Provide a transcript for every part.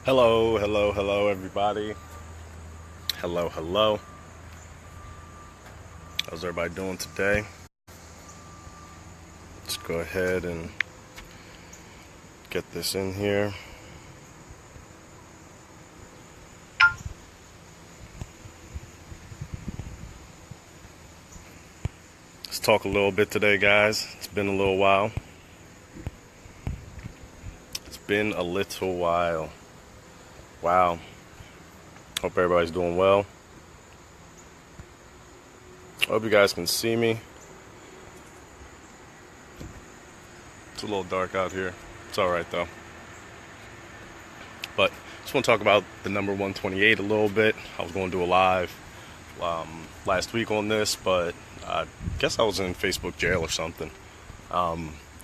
Hello, hello, hello, everybody. Hello, hello. How's everybody doing today? Let's go ahead and get this in here. Let's talk a little bit today, guys. It's been a little while. It's been a little while. Wow. Hope everybody's doing well. Hope you guys can see me. It's a little dark out here. It's alright though. But just want to talk about the number 128 a little bit. I was going to do a live last week on this, but I guess I was in Facebook jail or something.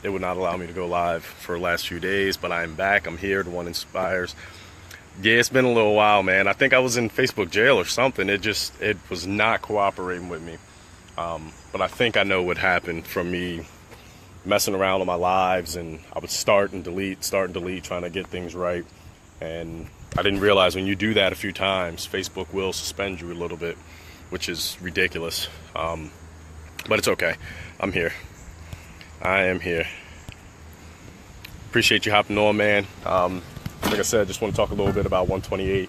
It would not allow me to go live for the last few days, but I'm back. I'm here. The One Inspires. Yeah, it's been a little while, man. I think I was in Facebook jail or something. It was not cooperating with me. But I think I know what happened from me messing around on my lives, and I would start and delete, trying to get things right. And I didn't realize when you do that a few times, Facebook will suspend you a little bit, which is ridiculous. But it's okay. I'm here. I am here. Appreciate you hopping on, man. Like I said, just want to talk a little bit about 128.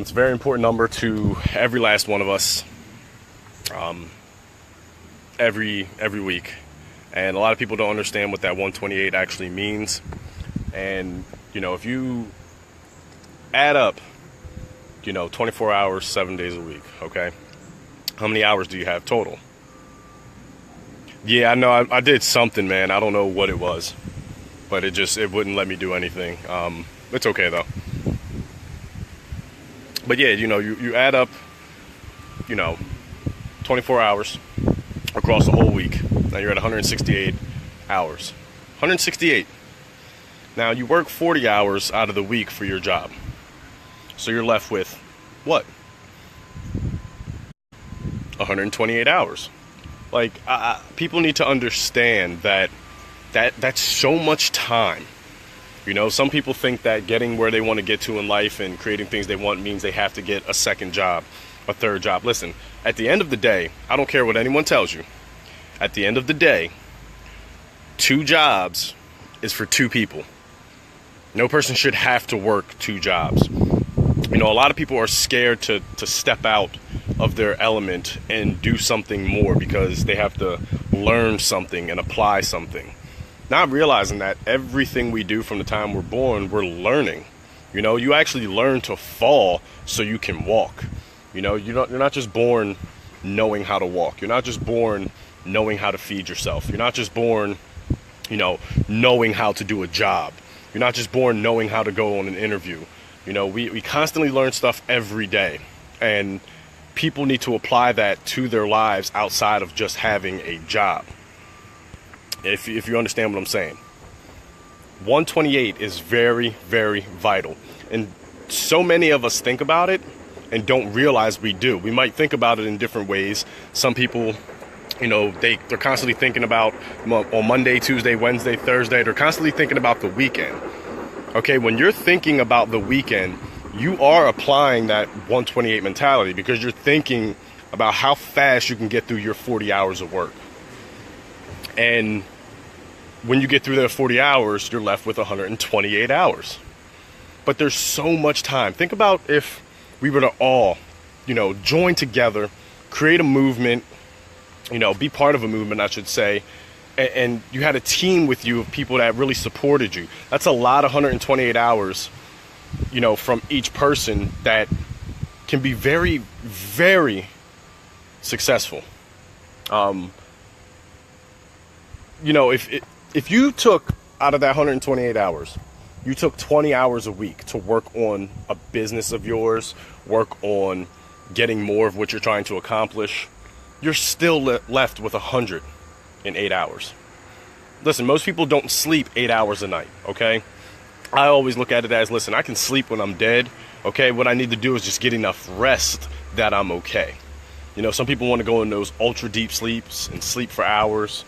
It's a very important number to every last one of us, every week. And a lot of people don't understand what that 128 actually means. And, if you add up, 24 hours, 7 days a week, okay? How many hours do you have total? Yeah, I know I did something, man. I don't know what it was. But it wouldn't let me do anything. It's okay though. But yeah, you add up, 24 hours across the whole week. Now you're at 168 hours. 168. Now you work 40 hours out of the week for your job. So you're left with what? 128 hours. Like, people need to understand that's so much time. Some people think that getting where they want to get to in life and creating things they want means they have to get a second job, a third job. Listen, at the end of the day, I don't care what anyone tells you. At the end of the day, 2 jobs is for 2 people. No person should have to work 2 jobs. A lot of people are scared to step out of their element and do something more because they have to learn something and apply something. Not realizing that everything we do from the time we're born, we're learning. You actually learn to fall so you can walk. You're not just born knowing how to walk. You're not just born knowing how to feed yourself. You're not just born, knowing how to do a job. You're not just born knowing how to go on an interview. We constantly learn stuff every day. And people need to apply that to their lives outside of just having a job. If you understand what I'm saying. 128 is very, very vital. And so many of us think about it and don't realize we do. We might think about it in different ways. Some people, they're constantly thinking about on Monday, Tuesday, Wednesday, Thursday. They're constantly thinking about the weekend. Okay, when you're thinking about the weekend, you are applying that 128 mentality because you're thinking about how fast you can get through your 40 hours of work. And when you get through those 40 hours, you're left with 128 hours. But there's so much time. Think about if we were to all, join together, create a movement, be part of a movement, I should say, and you had a team with you of people that really supported you. That's a lot of 128 hours, from each person that can be very, very successful. If you took out of that 128 hours, you took 20 hours a week to work on a business of yours, work on getting more of what you're trying to accomplish, you're still left with 108 hours. Listen, most people don't sleep 8 hours a night, okay? I always look at it as, listen, I can sleep when I'm dead, okay? What I need to do is just get enough rest that I'm okay. Some people want to go in those ultra deep sleeps and sleep for hours.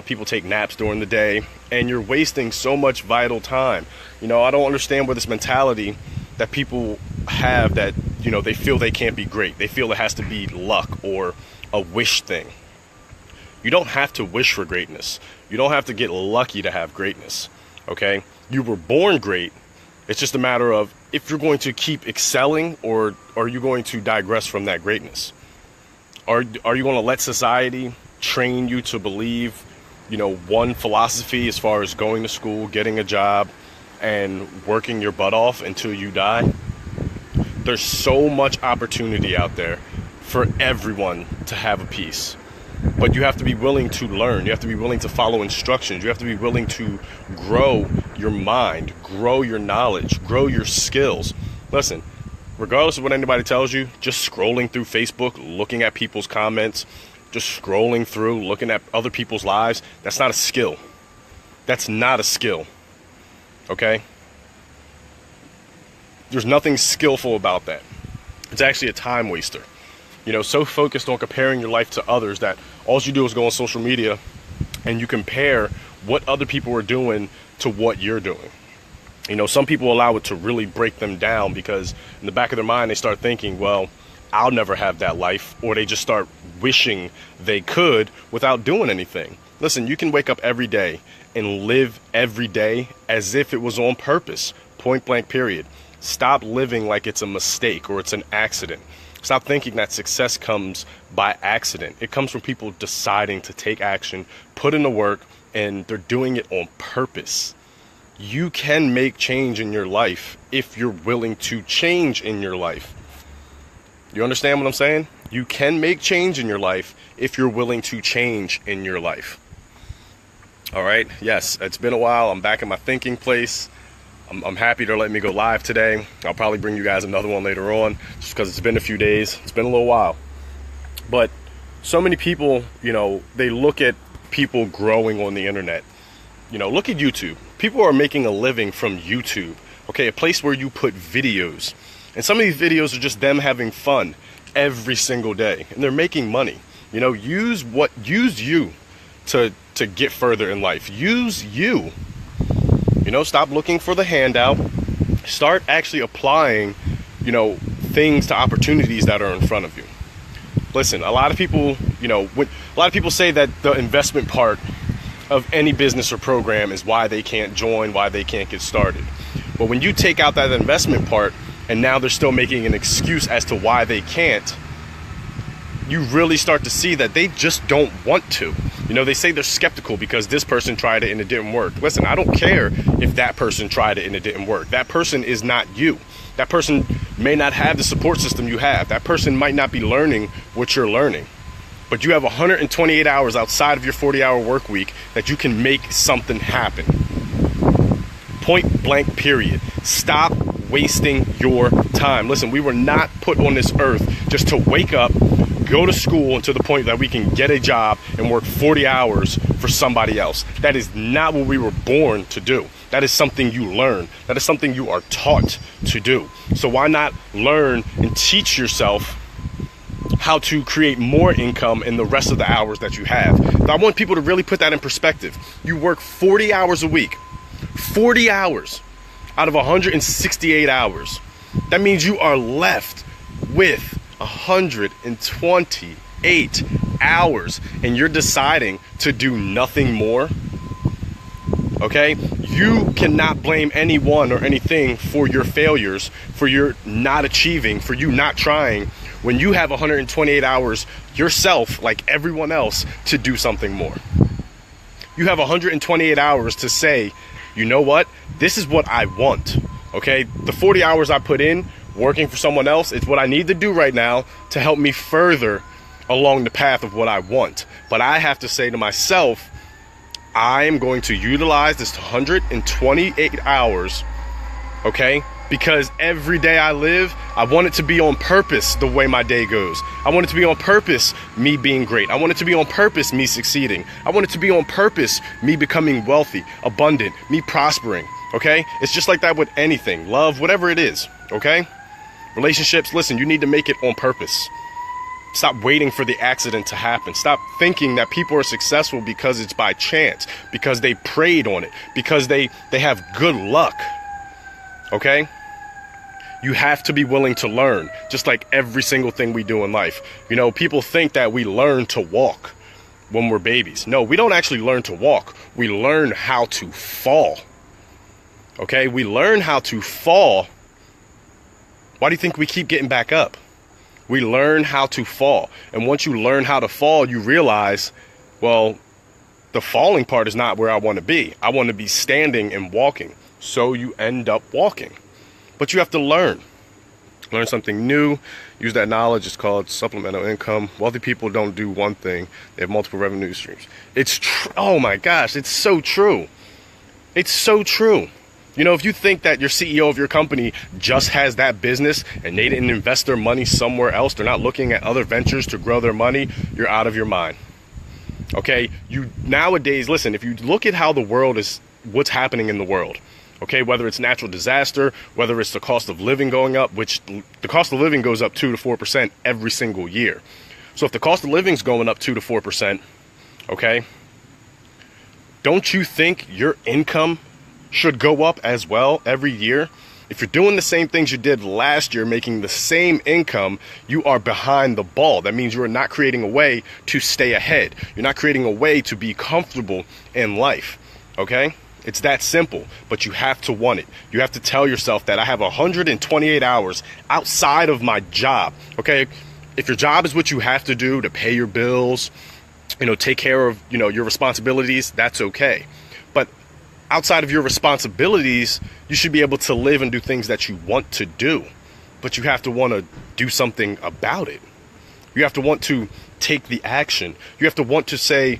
People take naps during the day, and you're wasting so much vital time. I don't understand where this mentality that people have that, they feel they can't be great. They feel it has to be luck or a wish thing. You don't have to wish for greatness. You don't have to get lucky to have greatness, okay? You were born great. It's just a matter of if you're going to keep excelling, or are you going to digress from that greatness? Are you going to let society train you to believe, one philosophy as far as going to school, getting a job, and working your butt off until you die? There's so much opportunity out there for everyone to have a piece. But you have to be willing to learn. You have to be willing to follow instructions. You have to be willing to grow your mind, grow your knowledge, grow your skills. Listen, regardless of what anybody tells you, just scrolling through Facebook, looking at people's comments, just scrolling through, looking at other people's lives, that's not a skill. That's not a skill. Okay? There's nothing skillful about that. It's actually a time waster. So focused on comparing your life to others that all you do is go on social media and you compare what other people are doing to what you're doing. Some people allow it to really break them down because in the back of their mind, they start thinking, well, I'll never have that life, or they just start wishing they could without doing anything. Listen, you can wake up every day and live every day as if it was on purpose, point blank, period. Stop living like it's a mistake or it's an accident. Stop thinking that success comes by accident. It comes from people deciding to take action, put in the work, and they're doing it on purpose. You can make change in your life if you're willing to change in your life. You understand what I'm saying? You can make change in your life if you're willing to change in your life. All right. Yes, it's been a while. I'm back in my thinking place. I'm happy to let me go live today. I'll probably bring you guys another one later on just because it's been a few days. It's been a little while. But so many people, they look at people growing on the internet. Look at YouTube. People are making a living from YouTube. Okay, a place where you put videos. And some of these videos are just them having fun every single day. And they're making money. Use you to get further in life. Use you. Stop looking for the handout. Start actually applying, things to opportunities that are in front of you. Listen, a lot of people, say that the investment part of any business or program is why they can't join, why they can't get started. But when you take out that investment part and now they're still making an excuse as to why they can't, you really start to see that they just don't want to. They say they're skeptical because this person tried it and it didn't work. Listen, I don't care if that person tried it and it didn't work. That person is not you. That person may not have the support system you have. That person might not be learning what you're learning. But you have 128 hours outside of your 40-hour work week that you can make something happen. Point blank, period. Stop wasting your time. Listen, we were not put on this earth just to wake up, go to school, and to the point that we can get a job and work 40 hours for somebody else. That is not what we were born to do. That is something you learn. That is something you are taught to do. So why not learn and teach yourself how to create more income in the rest of the hours that you have? I want people to really put that in perspective. You work 40 hours a week. 40 hours out of 168 hours. That means you are left with 128 hours and you're deciding to do nothing more. Okay? You cannot blame anyone or anything for your failures, for your not achieving, for you not trying, when you have 128 hours yourself, like everyone else, to do something more. You have 128 hours to say, you know what? This is what I want. Okay? The 40 hours I put in working for someone else, it's what I need to do right now to help me further along the path of what I want. But I have to say to myself, I am going to utilize this 128 hours, okay? Because every day I live, I want it to be on purpose the way my day goes. I want it to be on purpose me being great. I want it to be on purpose me succeeding. I want it to be on purpose me becoming wealthy, abundant, me prospering, okay? It's just like that with anything, love, whatever it is, okay? Relationships, listen, you need to make it on purpose. Stop waiting for the accident to happen. Stop thinking that people are successful because it's by chance, because they prayed on it, because they have good luck. Okay? You have to be willing to learn, just like every single thing we do in life. You know, people think that we learn to walk when we're babies. No, we don't actually learn to walk. We learn how to fall. Okay? We learn how to fall. Why do you think we keep getting back up? We learn how to fall. And once you learn how to fall, you realize, well, the falling part is not where I want to be. I want to be standing and walking. So you end up walking. But you have to learn. Learn something new. Use that knowledge. It's called supplemental income. Wealthy people don't do one thing. They have multiple revenue streams. It's true. Oh my gosh, it's so true. It's so true. You know, if you think that your CEO of your company just has that business and they didn't invest their money somewhere else, they're not looking at other ventures to grow their money, you're out of your mind. Okay, you nowadays, listen, if you look at how the world is, what's happening in the world, okay, whether it's natural disaster, whether it's the cost of living going up, which the cost of living goes up 2 to 4% every single year. So if the cost of living is going up 2 to 4%, okay, don't you think your income should go up as well every year? If you're doing the same things you did last year, making the same income, you are behind the ball. That means you are not creating a way to stay ahead. You're not creating a way to be comfortable in life, okay? It's that simple, but you have to want it. You have to tell yourself that I have 128 hours outside of my job, okay? If your job is what you have to do to pay your bills, you know, take care of, you know, your responsibilities, that's okay. But outside of your responsibilities, you should be able to live and do things that you want to do, but you have to want to do something about it. You have to want to take the action. You have to want to say,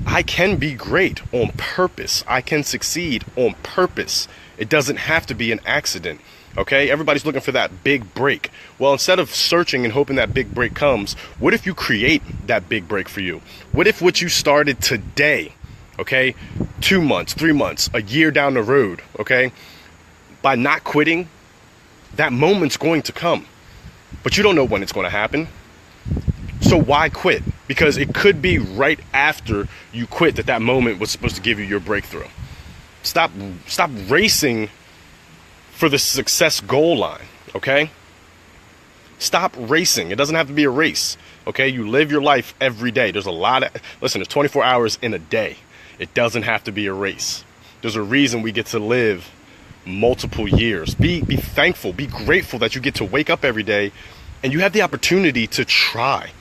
I can be great on purpose. I can succeed on purpose. It doesn't have to be an accident. Okay, everybody's looking for that big break. Well, instead of searching and hoping that big break comes, what if you create that big break for you? What if what you started today, okay, 2 months, 3 months, a year down the road, okay, by not quitting, that moment's going to come, but you don't know when it's going to happen. So why quit? Because it could be right after you quit that moment was supposed to give you your breakthrough. Stop racing for the success goal line, okay? Stop racing. It doesn't have to be a race, okay? You live your life every day. There's 24 hours in a day. It doesn't have to be a race. There's a reason we get to live multiple years. Be thankful, be grateful that you get to wake up every day and you have the opportunity to try.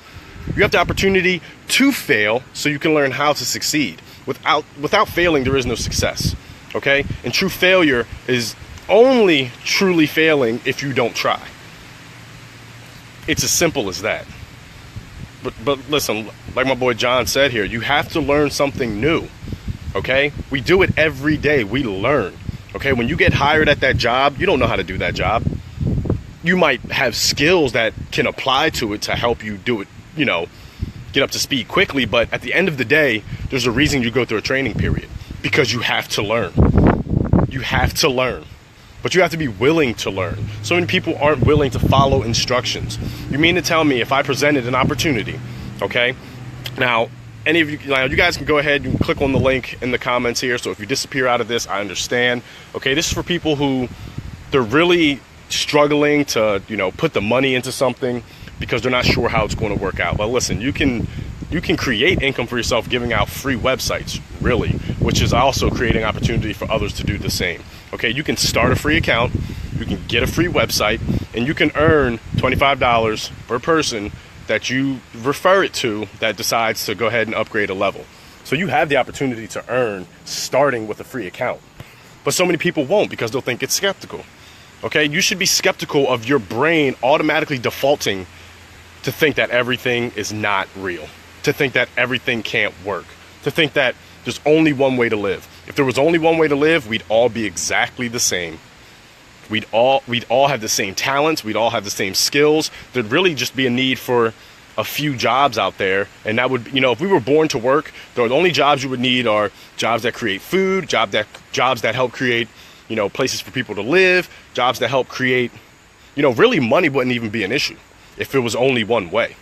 You have the opportunity to fail so you can learn how to succeed. Without failing, there is no success, okay? And true failure is only truly failing if you don't try. It's as simple as that. But listen, like my boy John said here, you have to learn something new, okay? We do it every day. We learn, okay? When you get hired at that job, you don't know how to do that job. You might have skills that can apply to it to help you do it, you know, get up to speed quickly. But at the end of the day, there's a reason you go through a training period, because you have to learn. You have to learn. But you have to be willing to learn. So many people aren't willing to follow instructions. You mean to tell me if I presented an opportunity, okay? Now, any of you, you guys can go ahead and click on the link in the comments here. So if you disappear out of this, I understand. Okay, this is for people who they're really struggling to, you know, put the money into something because they're not sure how it's going to work out. But listen, you can create income for yourself giving out free websites, really, which is also creating opportunity for others to do the same. Okay, you can start a free account, you can get a free website, and you can earn $25 per person that you refer it to that decides to go ahead and upgrade a level. So you have the opportunity to earn starting with a free account. But so many people won't because they'll think it's skeptical. Okay, you should be skeptical of your brain automatically defaulting to think that everything is not real, to think that everything can't work, to think that there's only one way to live. If there was only one way to live, we'd all be exactly the same. We'd all have the same talents. We'd all have the same skills. There'd really just be a need for a few jobs out there. And that would, you know, if we were born to work, the only jobs you would need are jobs that create food, jobs that help create, you know, places for people to live, jobs that help create, you know, really money wouldn't even be an issue if it was only one way.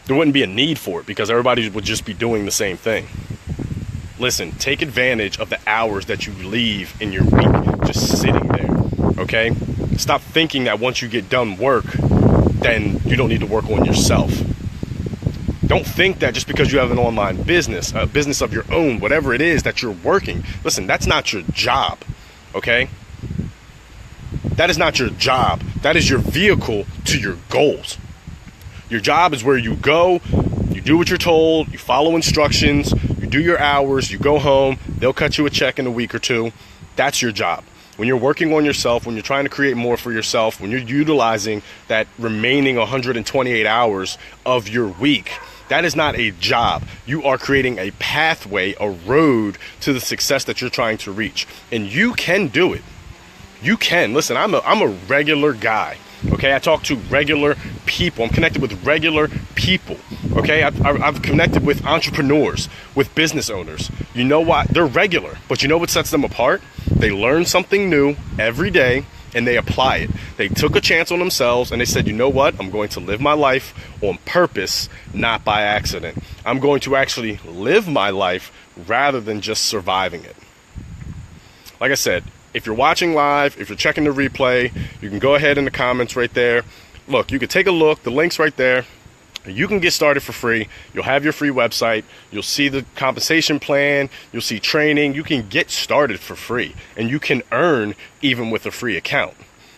there wouldn't be a need for it because everybody would just be doing the same thing. Listen, take advantage of the hours that you leave in your week just sitting there, okay? Stop thinking that once you get done work, then you don't need to work on yourself. Don't think that just because you have an online business, a business of your own, whatever it is that you're working, listen, that's not your job, okay? That is not your job. That is your vehicle to your goals. Your job is where you go, you do what you're told, you follow instructions, you do your hours, you go home, they'll cut you a check in a week or two. That's your job. When you're working on yourself, when you're trying to create more for yourself, when you're utilizing that remaining 128 hours of your week, that is not a job. You are creating a pathway, a road to the success that you're trying to reach. And you can do it. You can. Listen, I'm a regular guy. Okay, I talk to regular people. I'm connected with regular people. Okay, I've connected with entrepreneurs, with business owners. You know what? They're regular, but you know what sets them apart? They learn something new every day and they apply it. They took a chance on themselves and they said, you know what? I'm going to live my life on purpose, not by accident. I'm going to actually live my life rather than just surviving it. Like I said, if you're watching live, if you're checking the replay, you can go ahead in the comments right there. Look, you can take a look. The link's right there. You can get started for free. You'll have your free website. You'll see the compensation plan. You'll see training. You can get started for free. And you can earn even with a free account.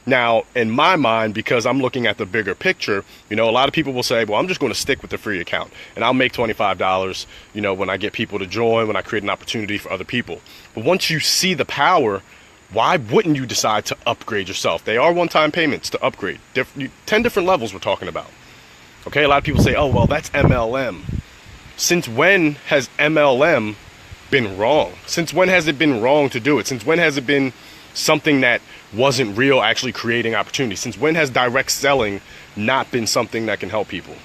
Now, in my mind, because I'm looking at the bigger picture, you know, a lot of people will say, well, I'm just going to stick with the free account. And I'll make $25, you know, when I get people to join, when I create an opportunity for other people. But once you see the power, why wouldn't you decide to upgrade yourself? They are one-time payments to upgrade. 10 different levels we're talking about. Okay, a lot of people say, oh, well, that's MLM. Since when has MLM been wrong? Since when has it been wrong to do it? Since when has it been something that wasn't real, actually creating opportunity? Since when has direct selling not been something that can help people?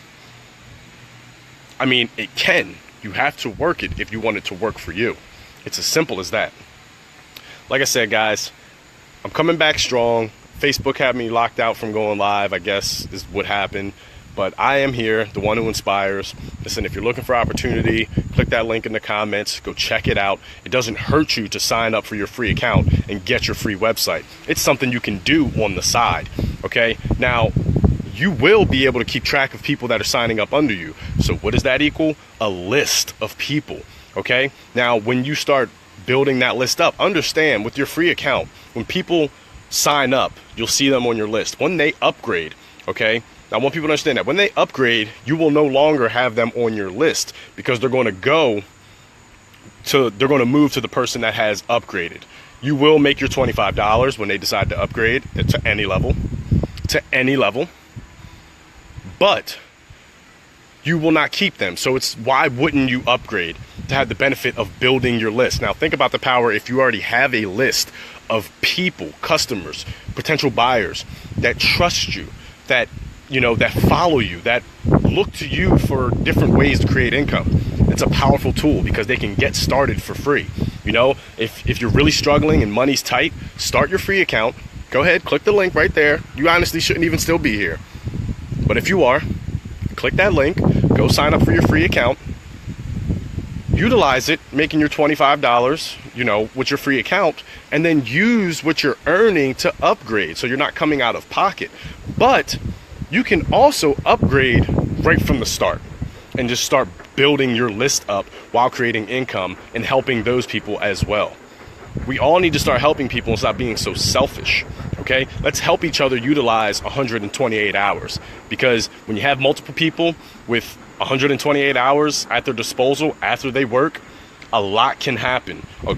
I mean, it can. You have to work it if you want it to work for you. It's as simple as that. Like I said, guys, I'm coming back strong. Facebook had me locked out from going live, I guess is what happened. But I am here, the one who inspires. Listen, if you're looking for opportunity, click that link in the comments. Go check it out. It doesn't hurt you to sign up for your free account and get your free website. It's something you can do on the side, okay? Now, you will be able to keep track of people that are signing up under you. So what does that equal? A list of people, okay? Now, when you start building that list up, understand with your free account, when people sign up, you'll see them on your list. When they upgrade, okay? I want people to understand that when they upgrade, you will no longer have them on your list because they're going to move to the person that has upgraded. You will make your $25 when they decide to upgrade to any level, but you will not keep them. So it's why wouldn't you upgrade to have the benefit of building your list? Now think about the power if you already have a list of people, customers, potential buyers that trust you, that you know, that follow you, that look to you for different ways to create income. It's a powerful tool because they can get started for free. You know, if you're really struggling and money's tight, start your free account. Go ahead, click the link right there. You honestly shouldn't even still be here. But if you are, click that link, go sign up for your free account, utilize it, making your $25, you know, with your free account, and then use what you're earning to upgrade so you're not coming out of pocket. But you can also upgrade right from the start and just start building your list up while creating income and helping those people as well. We all need to start helping people and stop being so selfish, okay? Let's help each other utilize 128 hours because when you have multiple people with 128 hours at their disposal after they work, a lot can happen. A